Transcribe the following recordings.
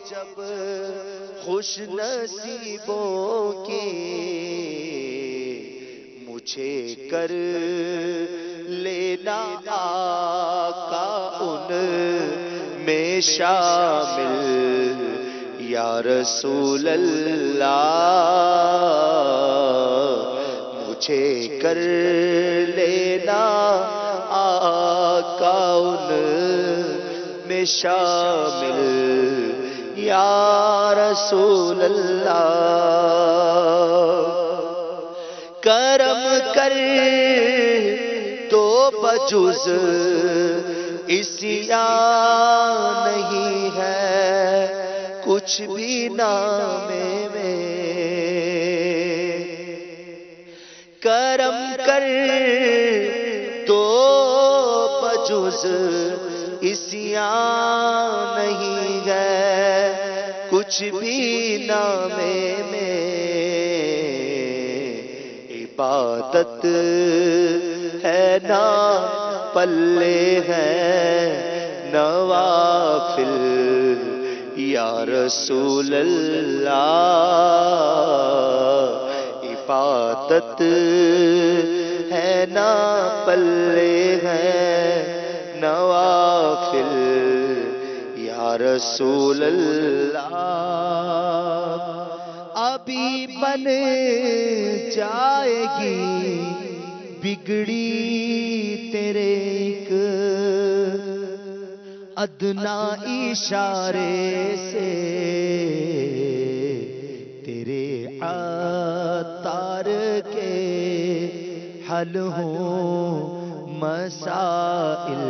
جب خوش نصیبوں کے مجھے کر لینا آقا ان میں شامل یا رسول اللہ، مجھے کر لینا آقا ان میں شامل یا رسول اللہ، کرم کر تو بجز عصیان نہیں ہے کچھ بھی نام میں، کرم کر تو بجز عصیان نہیں ہے کچھ بھی نام میں، عبادت ہے نا پلے ہے نوافل یا رسول اللہ، عبادت ہے نا پلے ہے نوافل یا رسول اللہ، ابھی بن جائے گی بگڑی تیرے ایک ادنا اشارے سے، تیرے عطار کے حل ہوں مسائل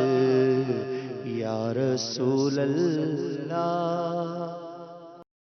یا رسول اللہ۔